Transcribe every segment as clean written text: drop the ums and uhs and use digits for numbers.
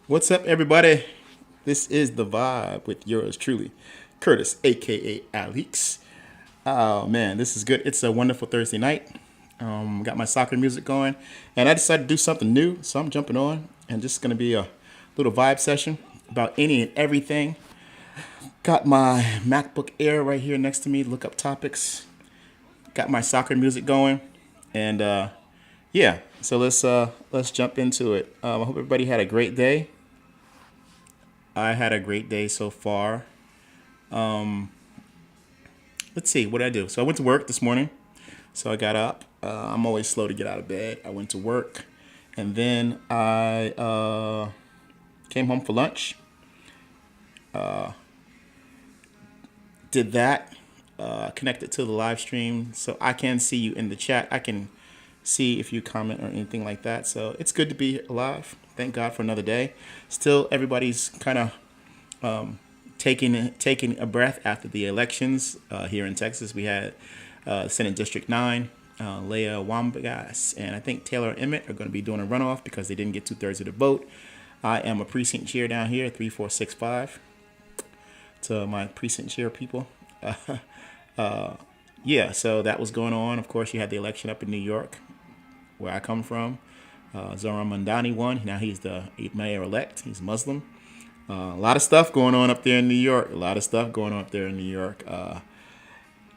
What's up, everybody? This is The Vibe with yours truly, Curtis, aka Alex. Oh man, this is good. It's a wonderful Thursday night. Got my soccer music going, and I decided to do something new, so I'm jumping on, and just gonna be a little vibe session about any and everything. Got my MacBook Air right here next to me. Look up topics. Got my soccer music going, and yeah. So let's jump into it. I hope everybody had a great day. I had a great day so far. Let's see, what did I do? So I went to work this morning. So I got up. I'm always slow to get out of bed. I went to work, and then I came home for lunch. Did that. Connected to the live stream, so I can see you in the chat. I can see if you comment or anything like that. So it's good to be alive. Thank God for another day. Still, everybody's kind of taking a breath after the elections here in Texas. We had Senate District 9, Leah Wambagas, and I think Taylor Emmett are going to be doing a runoff because they didn't get two-thirds of the vote. I am a precinct chair down here, 3465, to my precinct chair people. Yeah, so that was going on. Of course, you had the election up in New York, where I come from. Zoran Mandani won. Now he's the mayor-elect. He's Muslim. A lot of stuff going on up there in New York. A lot of stuff going on up there in New York.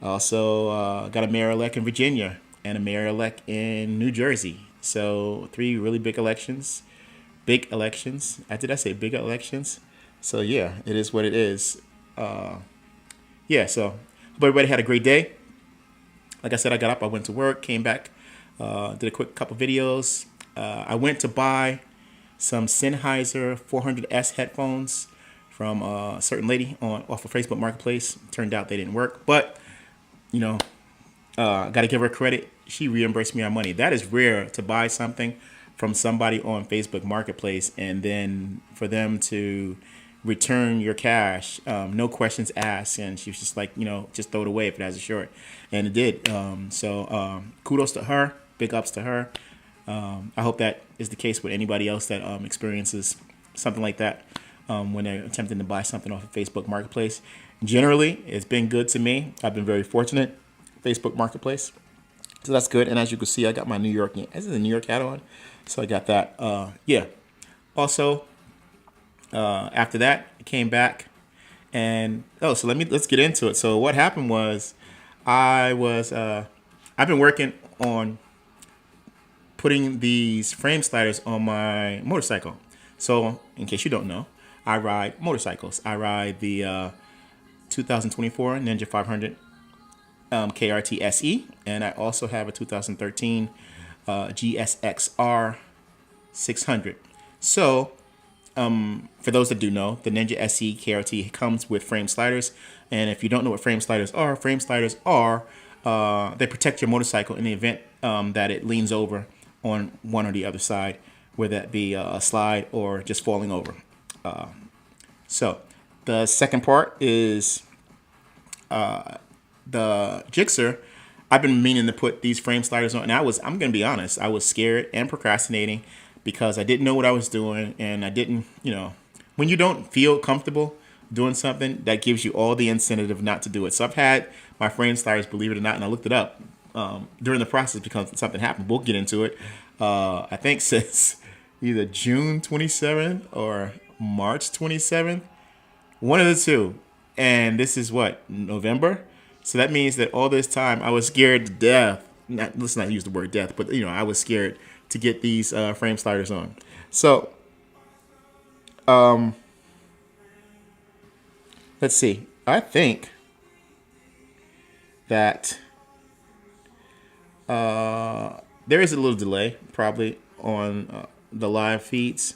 Also, got a mayor-elect in Virginia and a mayor-elect in New Jersey. So three really big elections. Big elections. Did I say big elections? So yeah, it is what it is. Yeah, so hope everybody had a great day. Like I said, I got up, I went to work, came back, did a quick couple videos. I went to buy some Sennheiser 400S headphones from a certain lady off of Facebook Marketplace. Turned out they didn't work, but you know, got to give her credit. She reimbursed me our money. That is rare to buy something from somebody on Facebook Marketplace and then for them to return your cash, no questions asked. And she was just like, just throw it away if it has a short. And it did. So kudos to her. Big ups to her. I hope that is the case with anybody else that experiences something like that when they're attempting to buy something off of Facebook Marketplace. Generally, it's been good to me. I've been very fortunate. Facebook Marketplace. So that's good. And as you can see, I got my New York, this is a New York hat on. So I got that. Yeah. Also, after that, I came back and so let's get into it. So what happened was I've been working on putting these frame sliders on my motorcycle. So in case you don't know, I ride motorcycles. I ride the 2024 Ninja 500 KRT SE, and I also have a 2013 GSXR 600. So for those that do know, the Ninja SE KRT comes with frame sliders. And if you don't know what frame sliders are, they protect your motorcycle in the event that it leans over on one or the other side, whether that be a slide or just falling over. So the second part is the Gixxer. I've been meaning to put these frame sliders on, and I'm going to be honest, I was scared and procrastinating because I didn't know what I was doing, and I didn't, when you don't feel comfortable doing something, that gives you all the incentive not to do it. So I've had my frame sliders, believe it or not, and I looked it up during the process because something happened. We'll get into it. I think since either June 27th or March 27th, one of the two. And this is what, November? So that means that all this time I was scared to death. Let's not use the word death, but I was scared to get these frame sliders on. So let's see. I think that there is a little delay probably on the live feeds.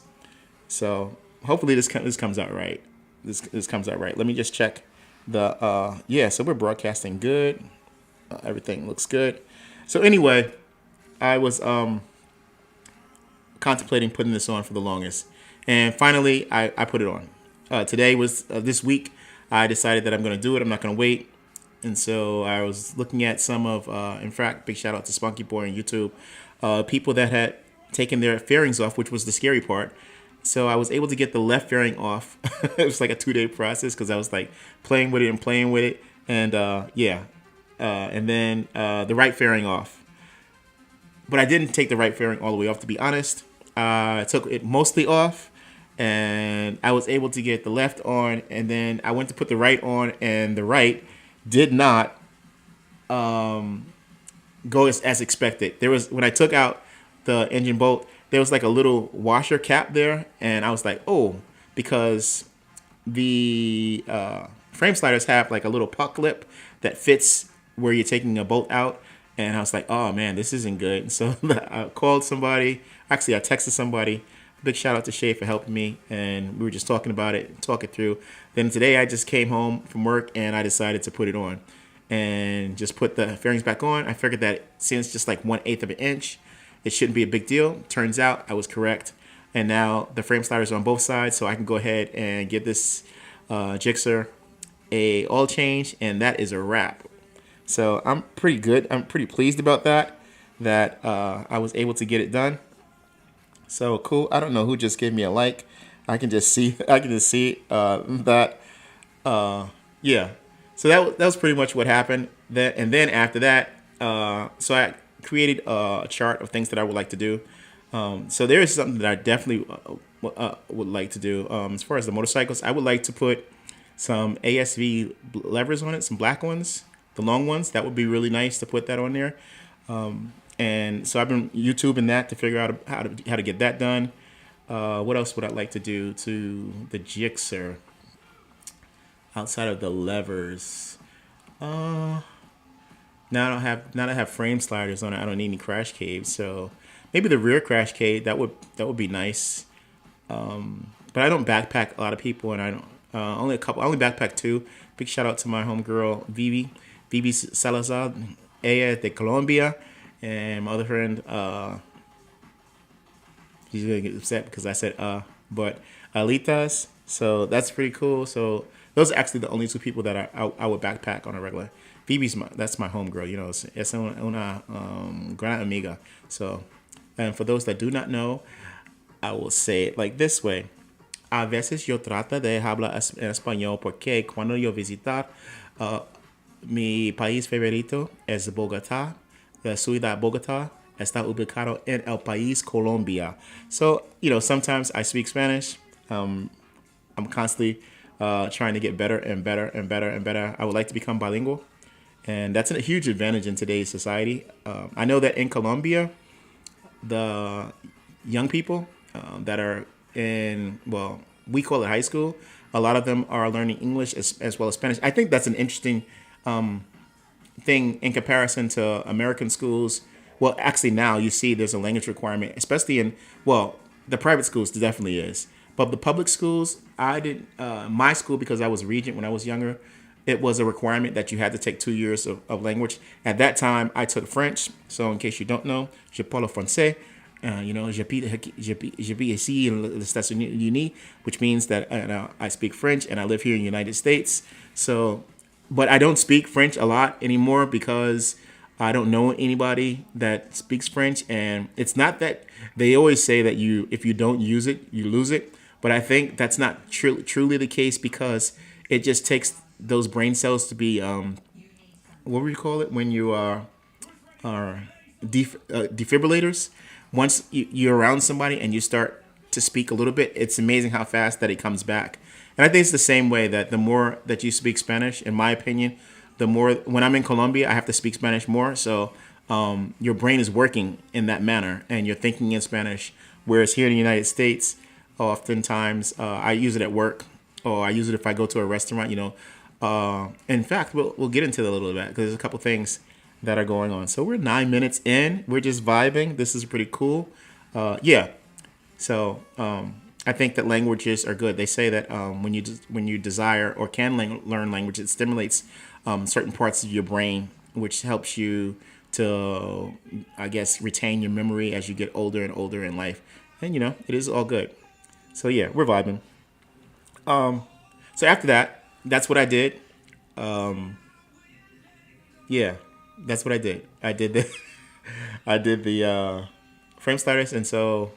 So hopefully this comes out right. This comes out right. Let me just check the yeah. So we're broadcasting good. Everything looks good. So anyway, I was contemplating putting this on for the longest, and finally I put it on. Today was this week. I decided that I'm going to do it. I'm not going to wait. And so I was looking at some of, in fact, big shout out to Spunky Boy on YouTube, people that had taken their fairings off, which was the scary part, So I was able to get the left fairing off. It was like a 2 day process because I was like playing with it and playing with it, and and then the right fairing off. But I didn't take the right fairing all the way off, to be honest. I took it mostly off, and I was able to get the left on, and then I went to put the right on, and the right did not go as expected. There was, when I took out the engine bolt, there was like a little washer cap there, and I was like, oh, because the frame sliders have like a little puck lip that fits where you're taking a bolt out, and I was like, oh man, this isn't good. So I called somebody. Actually, I texted somebody. Big shout out to Shay for helping me, and we were just talking about it, talk it through. Then today I just came home from work and I decided to put it on and just put the fairings back on. I figured that since it's just like 1/8 of an inch, it shouldn't be a big deal. Turns out I was correct, and now the frame sliders are on both sides, so I can go ahead and give this Gixxer a oil change, and that is a wrap. So I'm pretty good. I'm pretty pleased about that. That I was able to get it done. So cool. I don't know who just gave me a like. I can just see. I can just see that. Yeah. So that was pretty much what happened. That, and then after that, so I created a chart of things that I would like to do. So there is something that I definitely would like to do. As far as the motorcycles, I would like to put some ASV levers on it, some black ones, the long ones. That would be really nice to put that on there. And so I've been YouTubing that to figure out how to get that done. What else would I like to do to the Gixxer outside of the levers? Now I have frame sliders on it. I don't need any crash caves, so maybe the rear crash cave that would be nice. But I don't backpack a lot of people, and I don't only a couple. I only backpack two. Big shout out to my homegirl Vivi Salazar, ella de Colombia, and my other friend. He's gonna get upset because I said but Alitas. So that's pretty cool. So those are actually the only two people that I would backpack on a regular. That's my homegirl. You know, es una gran amiga. So, and for those that do not know, I will say it like this way. A veces yo trata de hablar en español porque cuando yo visitar mi país favorito es Bogotá. La ciudad Bogotá está ubicado en el país Colombia. So, you know, sometimes I speak Spanish. I'm constantly trying to get better and better and better and better. I would like to become bilingual, and that's a huge advantage in today's society. I know that in Colombia, the young people that are in, well, we call it high school, a lot of them are learning English as well as Spanish. I think that's an interesting thing in comparison to American schools. Well, actually now you see there's a language requirement, especially in, well, the private schools definitely is. But the public schools, I did my school, because I was regent when I was younger, it was a requirement that you had to take 2 years of language. At that time, I took French. So in case you don't know, je parle français. You know, je vis ici in les États-Unis, which means that I speak French and I live here in the United States. So, but I don't speak French a lot anymore because I don't know anybody that speaks French. And it's not that they always say that if you don't use it, you lose it. But I think that's not truly the case, because it just takes those brain cells to be, what do you call it when you are defibrillators. Once you're around somebody and you start to speak a little bit, it's amazing how fast that it comes back. And I think it's the same way that the more that you speak Spanish, in my opinion, the more, when I'm in Colombia, I have to speak Spanish more. So your brain is working in that manner and you're thinking in Spanish. Whereas here in the United States, oftentimes I use it at work, or I use it if I go to a restaurant, you know. In fact, we'll get into that a little bit because there's a couple things that are going on. So we're 9 minutes in. We're just vibing. This is pretty cool. Yeah. So I think that languages are good. They say that when you desire or can learn language, it stimulates certain parts of your brain, which helps you to, I guess, retain your memory as you get older and older in life. And, you know, it is all good. So, yeah, we're vibing. So after that, that's what I did. Yeah, that's what I did. I did the frame sliders, and so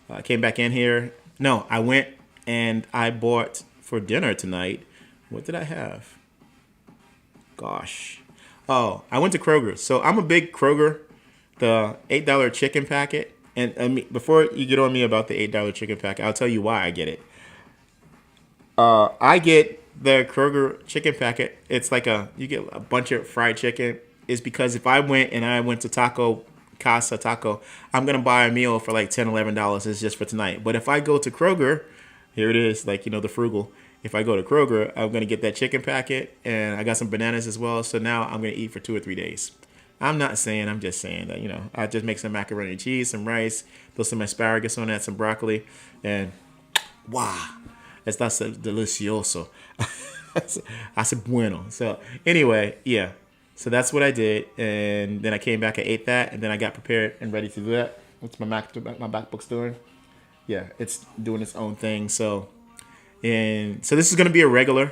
I came back in here. No, I went and I bought for dinner tonight. What did I have? Gosh. Oh, I went to Kroger. So I'm a big Kroger, the $8 chicken packet. And before you get on me about the $8 chicken packet, I'll tell you why I get it. I get the Kroger chicken packet. It's like you get a bunch of fried chicken. Is because if I went to Casa Taco, I'm gonna buy a meal for like $10, $11. It's just for tonight. But if I go to Kroger, here it is, like the frugal. If I go to Kroger, I'm gonna get that chicken packet, and I got some bananas as well. So now I'm gonna eat for 2 or 3 days. I'm not saying. I'm just saying that I just make some macaroni and cheese, some rice, throw some asparagus on that, some broccoli, and wow, that's delicioso. Hace bueno. So anyway, yeah. So that's what I did, and then I came back and ate that, and then I got prepared and ready to do that. What's my MacBook's doing? Yeah, it's doing its own thing. So this is gonna be a regular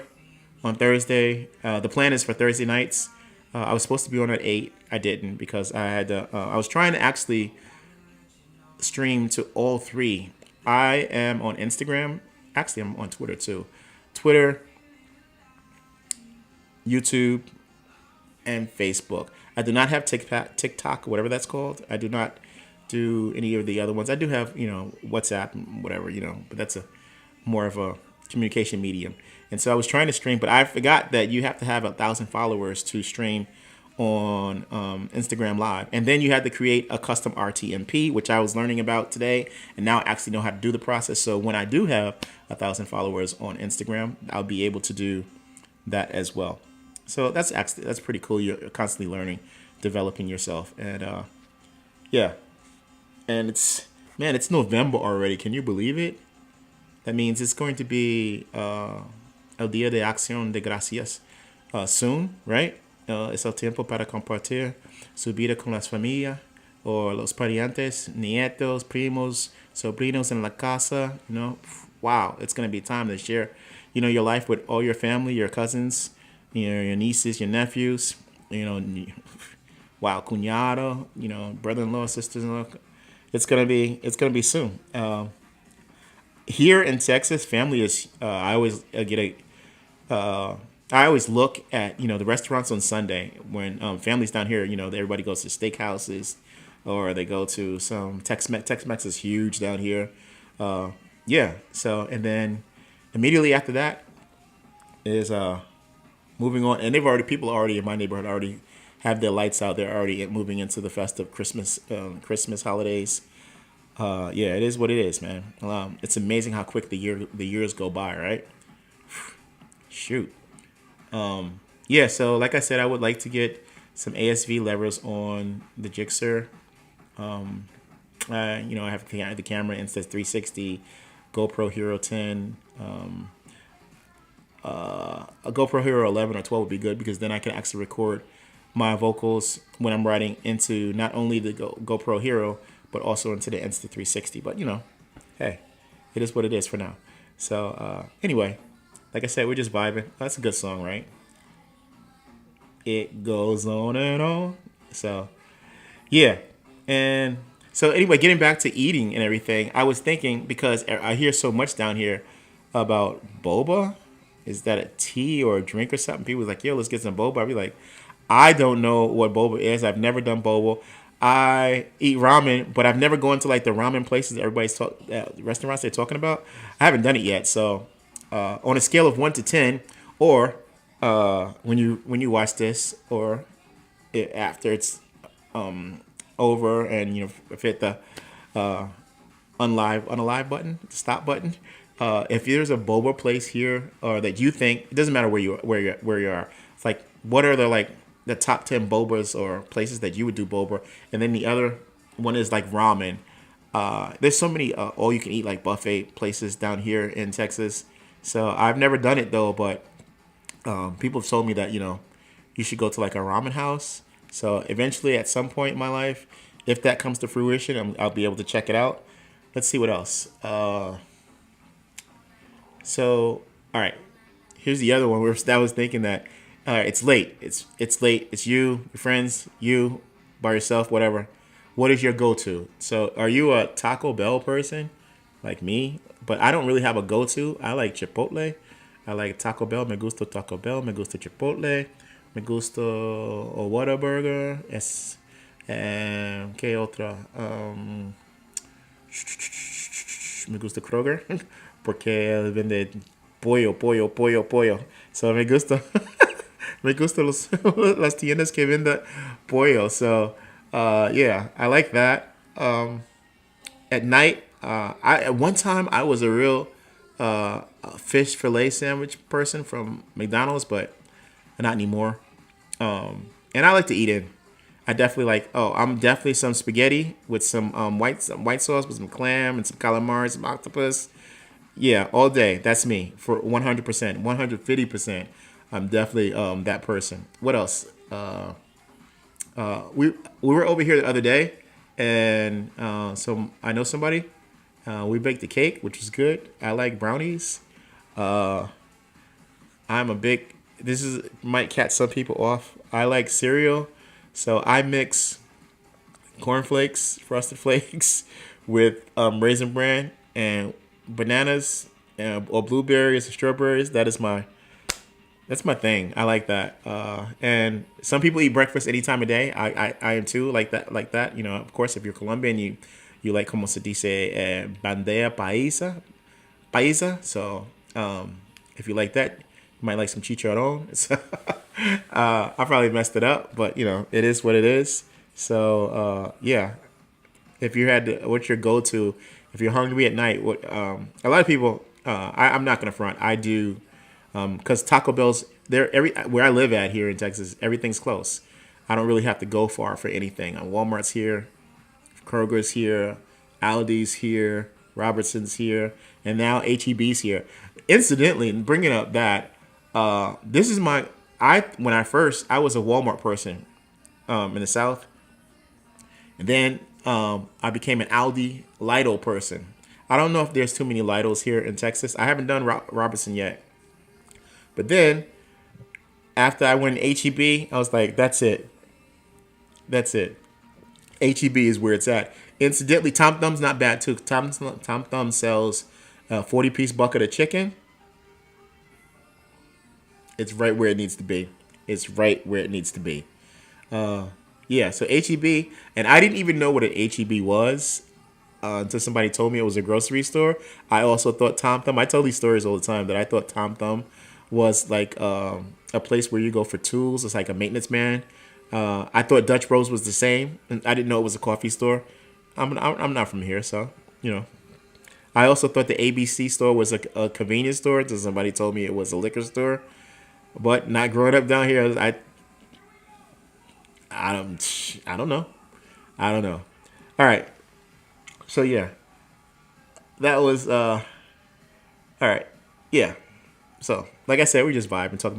on Thursday. The plan is for Thursday nights. I was supposed to be on at 8. I didn't because I had to. I was trying to actually stream to all three. I am on Instagram. Actually, I'm on Twitter too. Twitter, YouTube, and Facebook. I do not have TikTok, whatever that's called. I do not do any of the other ones. I do have, WhatsApp, whatever, but that's a more of a communication medium. And so I was trying to stream, but I forgot that you have to have 1,000 followers to stream on Instagram Live. And then you had to create a custom RTMP, which I was learning about today, and now I actually know how to do the process. So when I do have 1,000 followers on Instagram, I'll be able to do that as well. So that's pretty cool. You're constantly learning, developing yourself, and yeah. And it's November already. Can you believe it? That means it's going to be El Día de Acción de Gracias soon, right? Es el tiempo para compartir su vida con las familias o los parientes, nietos, primos, sobrinos en la casa. Wow, it's going to be time to share, your life with all your family, your cousins, your nieces, your nephews, wow, cuñado, brother-in-law, sisters-in-law. It's gonna be soon. Here in Texas, family is. I always look at the restaurants on Sunday when families down here. Everybody goes to steakhouses, or they go to some Tex-Mex. Tex-Mex is huge down here. Yeah. So and then immediately after that is moving on, and people already in my neighborhood already have their lights out. They're already moving into the festive Christmas holidays. Yeah, it is what it is, man. It's amazing how quick the years go by, right? Shoot. Yeah. So like I said, I would like to get some ASV levers on the Gixxer. I have the camera Insta360, GoPro Hero 10. A GoPro Hero 11 or 12 would be good because then I can actually record my vocals when I'm writing into not only the GoPro Hero but also into the Insta360. But hey, it is what it is for now. So anyway, like I said, we're just vibing. That's a good song, right? It goes on and on. So yeah, and so anyway, getting back to eating and everything, I was thinking because I hear so much down here about boba. Is that a tea or a drink or something? People are like, yo, let's get some boba. I'll be like, I don't know what boba is. I've never done boba. I eat ramen, but I've never gone to like the ramen places restaurants they're talking about. I haven't done it yet. So on a scale of 1 to 10, or when you watch this, or after it's over and if hit the unalive button, the stop button. If there's a boba place here, or that you think, it doesn't matter where you are. It's like, what are the top 10 bobas or places that you would do boba? And then the other one is like ramen. There's so many all you can eat like buffet places down here in Texas. So I've never done it though, but people have told me that you should go to like a ramen house. So eventually, at some point in my life, if that comes to fruition, I'll be able to check it out. Let's see what else. So, all right. Here's the other one where I was thinking that, all right, it's late. It's late. It's you, your friends, you by yourself, whatever. What is your go-to? So, are you a Taco Bell person, like me? but I don't really have a go-to. I like Chipotle. I like Taco Bell. Me gusta Taco Bell. Me gusta Chipotle. Me gusta Whataburger. Es, ¿qué otra? Me gusta Kroger. Porque él vende pollo, pollo, pollo, pollo. So me gusta. Me gusta las tiendas que venden pollo. So, yeah, I like that. At night, at one time I was a real fish fillet sandwich person from McDonald's, but not anymore. And I like to eat in. I definitely like. Oh, I'm definitely some spaghetti with some white sauce with some clam and some calamari, some octopus. Yeah, all day. That's me for 100%, 150%. I'm definitely that person. What else? We were over here the other day, and so I know somebody. We baked a cake, which was good. I like brownies. I'm a big. This is might catch some people off. I like cereal, so I mix cornflakes, frosted flakes, with raisin bran and bananas, or blueberries or strawberries. That's my thing. I like that. And some people eat breakfast any time of day. I am too, like that. Like that. You know, of course, if you're Colombian, you like como se dice bandeja paisa. So if you like that, you might like some chicharron. So, I probably messed it up, but you know, it is what it is. So yeah, if you had to, what's your go-to if you're hungry at night? What a lot of people. I'm not gonna front. I do because Taco Bell's there every where I live at here in Texas. Everything's close. I don't really have to go far for anything. Walmart's here, Kroger's here, Aldi's here, Robertson's here, and now HEB's here. Incidentally, bringing up that, this is my I when I was a Walmart person in the South, and then I became an Aldi Lidl person. I don't know if there's too many Lidls here in Texas. I haven't done Robertson yet, but then after I went to HEB, I was like, that's it. That's it. HEB is where it's at. Incidentally, Tom Thumb's not bad too. Tom Thumb sells a 40-piece bucket of chicken. It's right where it needs to be. It's right where it needs to be. Yeah, so HEB, and I didn't even know what an HEB was until somebody told me it was a grocery store. I also thought Tom Thumb. I tell these stories all the time that I thought Tom Thumb was like a place where you go for tools. It's like a maintenance man. I thought Dutch Bros was the same, and I didn't know it was a coffee store. I'm not from here, so you know. I also thought the ABC store was a convenience store until somebody told me it was a liquor store. But not growing up down here, I don't know. I don't know. All right. So yeah, that was all right. Yeah. So like I said, we just vibe and talk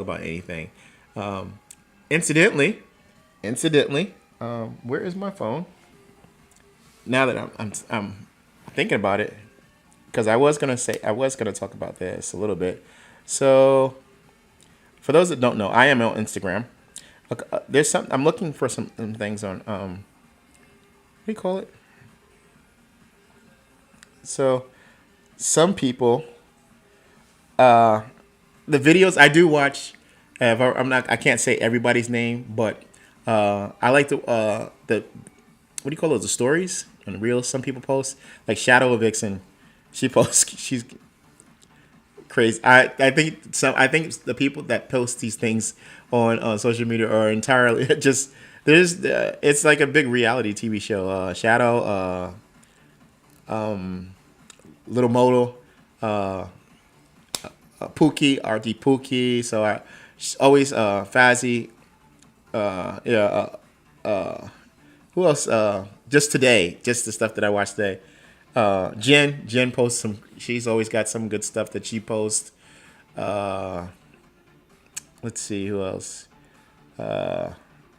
about anything. Incidentally, where is my phone? Now that I'm thinking about it, because I was gonna talk about this a little bit. So for those that don't know, I am on Instagram. There's some. I'm looking for some things on what do you call it? So some people, the videos I do watch. I'm not. I can't say everybody's name, but I like the what do you call those? The stories and the reels. Some people post like Shadow of Vixen. She posts. She's crazy. I think the people that post these things on social media are entirely just there's it's like a big reality TV show. Shadow, Little Modal, Pookie, RD Pookie. So I always Fazzy. Yeah. Who else? Just today, just the stuff that I watched today. Jen posts some. She's always got some good stuff that she posts. Let's see who else.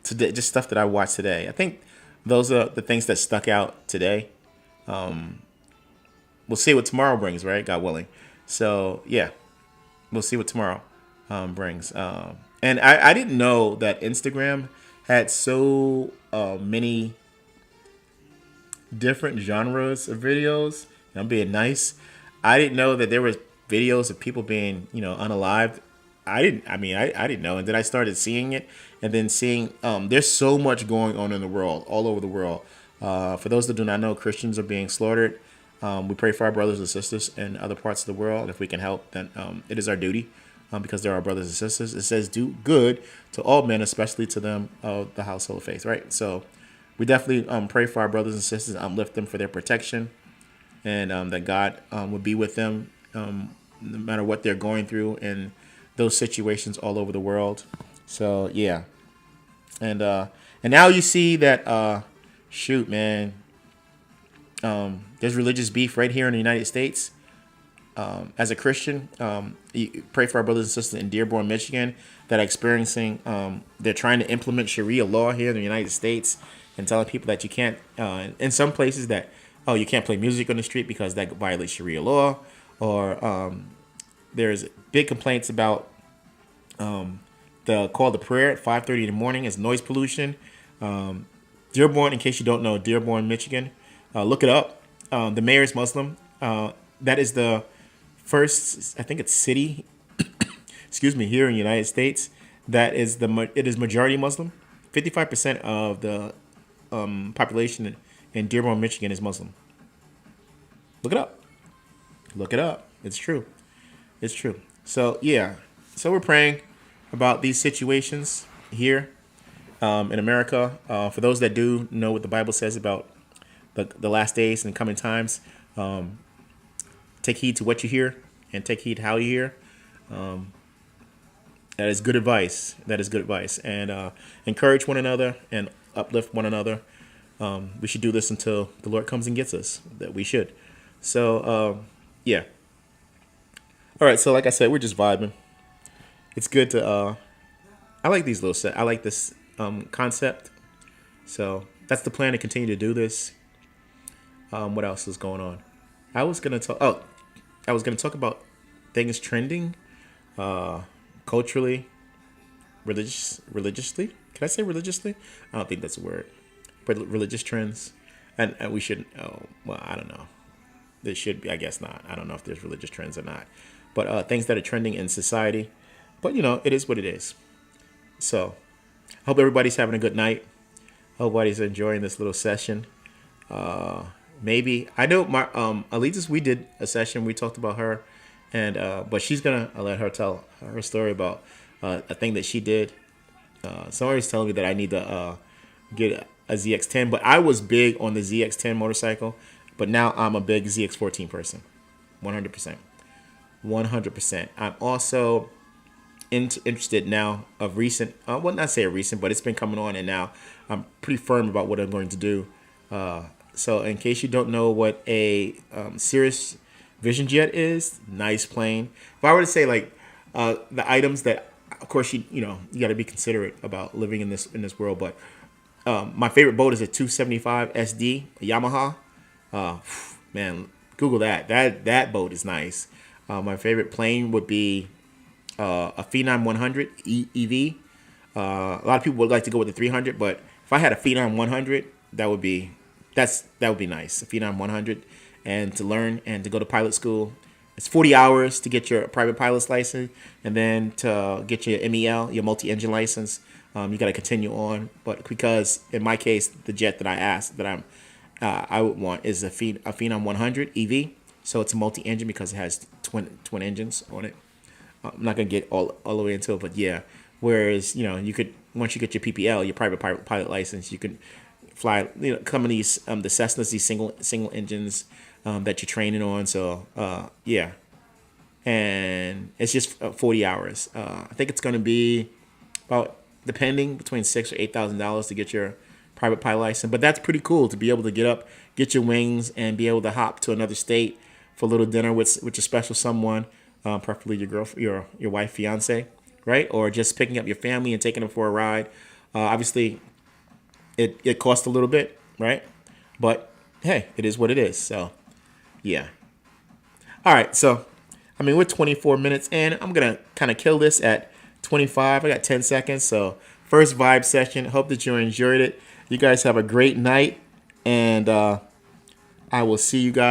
Today, just stuff that I watched today. I think those are the things that stuck out today. We'll see what tomorrow brings, right? God willing. So yeah, we'll see what tomorrow brings. And I didn't know that Instagram had so many different genres of videos. I'm being nice. I didn't know that there was videos of people being, unalived. I didn't. I mean, I didn't know, and then I started seeing it, and then seeing. There's so much going on in the world, all over the world. For those that do not know, Christians are being slaughtered. We pray for our brothers and sisters in other parts of the world. If we can help, then it is our duty, because they're our brothers and sisters. It says, "Do good to all men, especially to them of the household of faith." Right. So, we definitely pray for our brothers and sisters, lift them for their protection, and that God would be with them, no matter what they're going through in those situations all over the world. So yeah, and now you see that shoot, man, there's religious beef right here in the United States. As a Christian, you pray for our brothers and sisters in Dearborn, Michigan, that are experiencing. They're trying to implement Sharia law here in the United States, and telling people that you can't. In some places that, oh, you can't play music on the street because that violates Sharia law, or there's big complaints about the call to prayer at 5:30 in the morning is noise pollution. Dearborn, in case you don't know, Dearborn, Michigan, look it up. The mayor is Muslim. That is the first, I think it's city, excuse me, here in the United States. It is majority Muslim. 55% of the population in Dearborn, Michigan is Muslim. Look it up. Look it up. It's true. It's true. So yeah. So we're praying about these situations here in America. For those that do know what the Bible says about the last days and coming times, take heed to what you hear and take heed to how you hear. That is good advice. That is good advice. And encourage one another and uplift one another. We should do this until the Lord comes and gets us. That we should. So yeah. All right. So like I said, we're just vibing. It's good to. I like these little set. I like this concept. So that's the plan, to continue to do this. What else is going on? I was gonna talk. Oh, I was gonna talk about things trending, culturally, religiously. Can I say religiously? I don't think that's a word. But religious trends, and we shouldn't. Oh, well, I don't know. There should be. I guess not. I don't know if there's religious trends or not. But things that are trending in society. But it is what it is. So, I hope everybody's having a good night. Hope everybody's enjoying this little session. Maybe I know my Alita's. We did a session. We talked about her, and but she's gonna. I'll let her tell her story about a thing that she did. Somebody's telling me that I need to get a ZX10, but I was big on the ZX10 motorcycle, but now I'm a big ZX14 person. 100%. 100%. I'm also interested now of recent, well, not say recent, but it's been coming on, and now I'm pretty firm about what I'm going to do. So in case you don't know what a Cirrus Vision Jet is, nice plane. If I were to say like the items that, of course, you got to be considerate about living in this world, but my favorite boat is a 275 SD, a Yamaha. Man, Google that. That boat is nice. My favorite plane would be a Phenom 100 EV. A lot of people would like to go with the 300, but if I had a Phenom 100, that would be nice. A Phenom 100, and to learn and to go to pilot school. It's 40 hours to get your private pilot's license, and then to get your MEL, your multi-engine license. You got to continue on, but because in my case, the jet that I would want is a Phenom 100 EV. So it's a multi-engine because it has twin engines on it. I'm not gonna get all the way into it, but yeah. Whereas you could, once you get your PPL, your private pilot license, you can fly. Come in these the Cessnas, these single engines that you're training on. So yeah, and it's just 40 hours. I think it's gonna be about, depending, between $6,000 or $8,000 to get your private pilot license. But that's pretty cool to be able to get up, get your wings, and be able to hop to another state for a little dinner with a special someone, preferably your girlfriend, your wife, fiance, right? Or just picking up your family and taking them for a ride. Obviously, it costs a little bit, right? But hey, it is what it is. So yeah. All right. So we're 24 minutes in. I'm gonna kind of kill this at 25. I got 10 seconds. So first vibe session. Hope that you enjoyed it. You guys have a great night, and I will see you guys